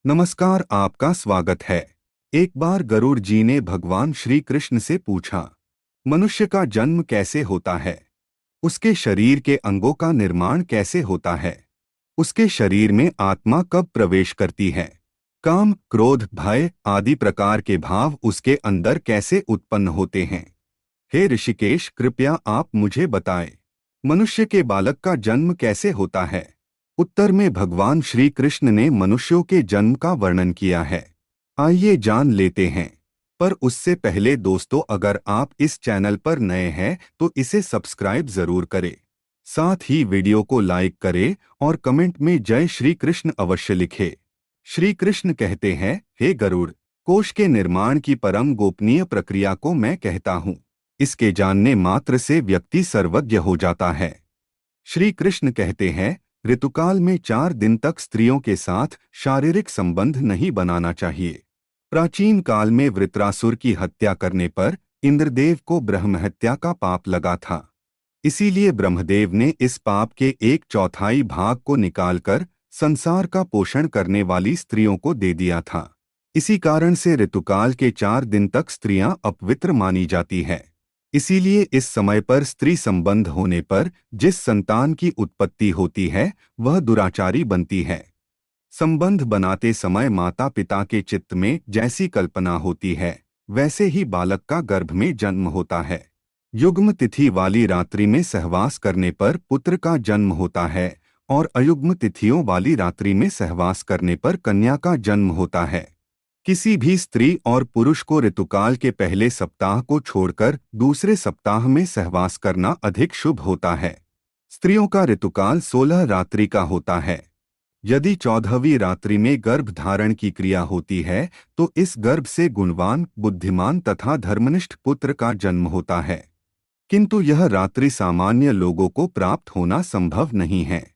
नमस्कार, आपका स्वागत है। एक बार गरुड़ जी ने भगवान श्री कृष्ण से पूछा, मनुष्य का जन्म कैसे होता है? उसके शरीर के अंगों का निर्माण कैसे होता है? उसके शरीर में आत्मा कब प्रवेश करती है? काम, क्रोध, भय आदि प्रकार के भाव उसके अंदर कैसे उत्पन्न होते हैं? हे ऋषिकेश, कृपया आप मुझे बताएं, मनुष्य के बालक का जन्म कैसे होता है? उत्तर में भगवान श्री कृष्ण ने मनुष्यों के जन्म का वर्णन किया है। आइए जान लेते हैं। पर उससे पहले दोस्तों, अगर आप इस चैनल पर नए हैं तो इसे सब्सक्राइब जरूर करें। साथ ही वीडियो को लाइक करें और कमेंट में जय श्री कृष्ण अवश्य लिखें। श्री कृष्ण कहते हैं, हे गरुड़, कोश के निर्माण की परम गोपनीय प्रक्रिया को मैं कहता हूँ। इसके जानने मात्र से व्यक्ति सर्वज्ञ हो जाता है। श्री कृष्ण कहते हैं, ऋतुकाल में 4 दिन तक स्त्रियों के साथ शारीरिक संबंध नहीं बनाना चाहिए। प्राचीन काल में वृत्रासुर की हत्या करने पर इंद्रदेव को ब्रह्महत्या का पाप लगा था। इसीलिए ब्रह्मदेव ने इस पाप के 1/4 भाग को निकालकर संसार का पोषण करने वाली स्त्रियों को दे दिया था। इसी कारण से ऋतुकाल के 4 दिन तक स्त्रियां अपवित्र मानी जाती है। इसीलिए इस समय पर स्त्री संबंध होने पर जिस संतान की उत्पत्ति होती है वह दुराचारी बनती है। संबंध बनाते समय माता पिता के चित्त में जैसी कल्पना होती है वैसे ही बालक का गर्भ में जन्म होता है। युग्म तिथि वाली रात्रि में सहवास करने पर पुत्र का जन्म होता है और अयुग्म तिथियों वाली रात्रि में सहवास करने पर कन्या का जन्म होता है। किसी भी स्त्री और पुरुष को ऋतुकाल के पहले सप्ताह को छोड़कर दूसरे सप्ताह में सहवास करना अधिक शुभ होता है। स्त्रियों का ऋतुकाल 16 रात्रि का होता है। यदि 14वीं रात्रि में गर्भ धारण की क्रिया होती है तो इस गर्भ से गुणवान, बुद्धिमान तथा धर्मनिष्ठ पुत्र का जन्म होता है। किंतु यह रात्रि सामान्य लोगों को प्राप्त होना संभव नहीं है।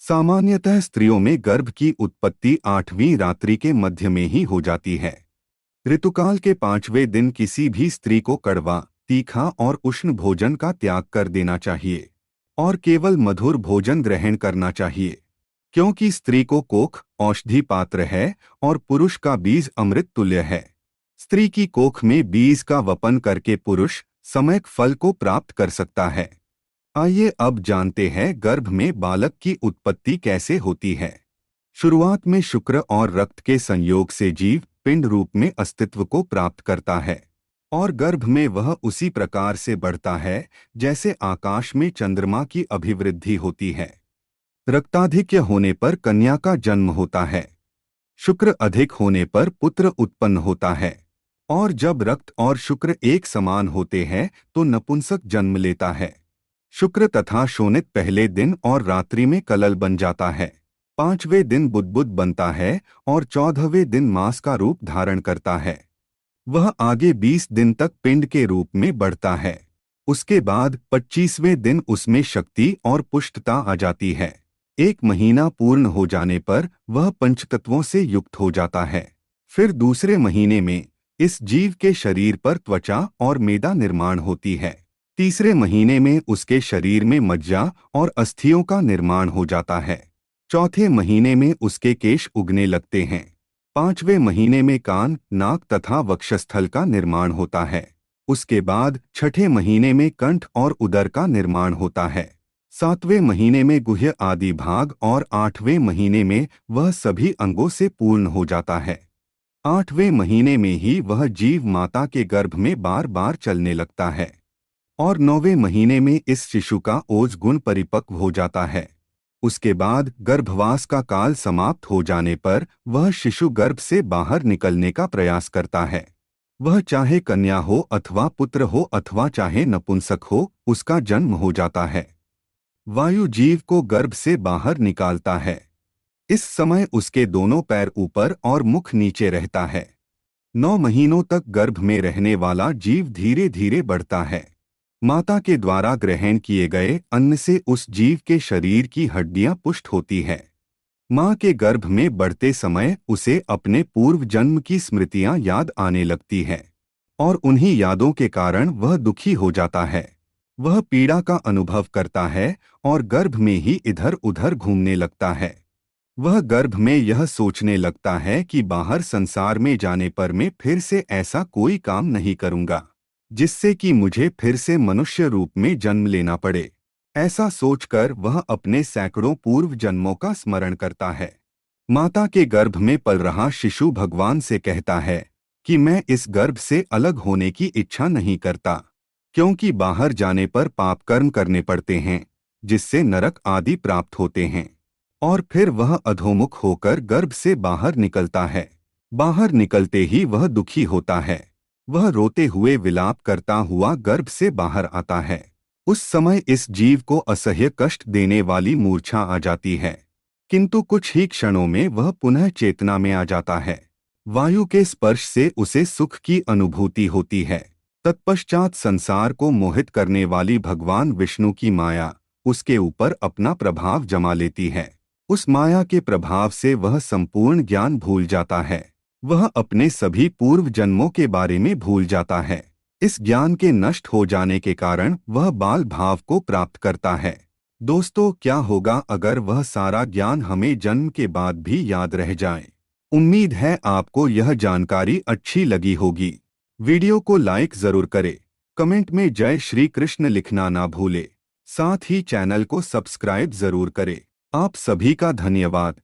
सामान्यतः स्त्रियों में गर्भ की उत्पत्ति 8वीं रात्रि के मध्य में ही हो जाती है। ऋतुकाल के 5वें दिन किसी भी स्त्री को कड़वा, तीखा और उष्ण भोजन का त्याग कर देना चाहिए और केवल मधुर भोजन ग्रहण करना चाहिए, क्योंकि स्त्री को कोख औषधि पात्र है और पुरुष का बीज अमृत तुल्य है। स्त्री की कोख में बीज का वपन करके पुरुष सम्यक फल को प्राप्त कर सकता है। आइए अब जानते हैं गर्भ में बालक की उत्पत्ति कैसे होती है। शुरुआत में शुक्र और रक्त के संयोग से जीव पिंड रूप में अस्तित्व को प्राप्त करता है और गर्भ में वह उसी प्रकार से बढ़ता है जैसे आकाश में चंद्रमा की अभिवृद्धि होती है। रक्ताधिक्य होने पर कन्या का जन्म होता है। शुक्र अधिक होने पर पुत्र उत्पन्न होता है और जब रक्त और शुक्र एक समान होते हैं तो नपुंसक जन्म लेता है। शुक्र तथा शोणित पहले दिन और रात्रि में कलल बन जाता है। 5वें दिन बुदबुद बनता है और 14वें दिन मांस का रूप धारण करता है। वह आगे 20 दिन तक पिंड के रूप में बढ़ता है। उसके बाद 25वें दिन उसमें शक्ति और पुष्टता आ जाती है। 1 महीना पूर्ण हो जाने पर वह पंचतत्वों से युक्त हो जाता है। फिर दूसरे महीने में इस जीव के शरीर पर त्वचा और मेदा निर्माण होती है। तीसरे महीने में उसके शरीर में मज्जा और अस्थियों का निर्माण हो जाता है। चौथे महीने में उसके केश उगने लगते हैं। 5वें महीने में कान, नाक तथा वक्षस्थल का निर्माण होता है। उसके बाद 6ठे महीने में कंठ और उदर का निर्माण होता है। 7वें महीने में गुह्य आदि भाग और 8वें महीने में वह सभी अंगों से पूर्ण हो जाता है। 8वें महीने में ही वह जीव माता के गर्भ में बार बार चलने लगता है और 9वें महीने में इस शिशु का ओज गुण परिपक्व हो जाता है। उसके बाद गर्भवास का काल समाप्त हो जाने पर वह शिशु गर्भ से बाहर निकलने का प्रयास करता है। वह चाहे कन्या हो अथवा पुत्र हो अथवा चाहे नपुंसक हो, उसका जन्म हो जाता है। वायु जीव को गर्भ से बाहर निकालता है। इस समय उसके दोनों पैर ऊपर और मुख नीचे रहता है। 9 महीनों तक गर्भ में रहने वाला जीव धीरे धीरे बढ़ता है। माता के द्वारा ग्रहण किए गए अन्न से उस जीव के शरीर की हड्डियां पुष्ट होती है। मां के गर्भ में बढ़ते समय उसे अपने पूर्व जन्म की स्मृतियां याद आने लगती है और उन्हीं यादों के कारण वह दुखी हो जाता है। वह पीड़ा का अनुभव करता है और गर्भ में ही इधर उधर घूमने लगता है। वह गर्भ में यह सोचने लगता है कि बाहर संसार में जाने पर मैं फिर से ऐसा कोई काम नहीं करूंगा जिससे कि मुझे फिर से मनुष्य रूप में जन्म लेना पड़े। ऐसा सोचकर वह अपने सैकड़ों पूर्व जन्मों का स्मरण करता है। माता के गर्भ में पल रहा शिशु भगवान से कहता है कि मैं इस गर्भ से अलग होने की इच्छा नहीं करता, क्योंकि बाहर जाने पर पाप कर्म करने पड़ते हैं जिससे नरक आदि प्राप्त होते हैं। और फिर वह अधोमुख होकर गर्भ से बाहर निकलता है। बाहर निकलते ही वह दुखी होता है। वह रोते हुए विलाप करता हुआ गर्भ से बाहर आता है। उस समय इस जीव को असह्य कष्ट देने वाली मूर्छा आ जाती है, किंतु कुछ ही क्षणों में वह पुनः चेतना में आ जाता है। वायु के स्पर्श से उसे सुख की अनुभूति होती है। तत्पश्चात संसार को मोहित करने वाली भगवान विष्णु की माया उसके ऊपर अपना प्रभाव जमा लेती है। उस माया के प्रभाव से वह संपूर्ण ज्ञान भूल जाता है। वह अपने सभी पूर्व जन्मों के बारे में भूल जाता है। इस ज्ञान के नष्ट हो जाने के कारण वह बाल भाव को प्राप्त करता है। दोस्तों, क्या होगा अगर वह सारा ज्ञान हमें जन्म के बाद भी याद रह जाए? उम्मीद है आपको यह जानकारी अच्छी लगी होगी। वीडियो को लाइक जरूर करें, कमेंट में जय श्री कृष्ण लिखना ना भूले, साथ ही चैनल को सब्सक्राइब जरूर करें। आप सभी का धन्यवाद।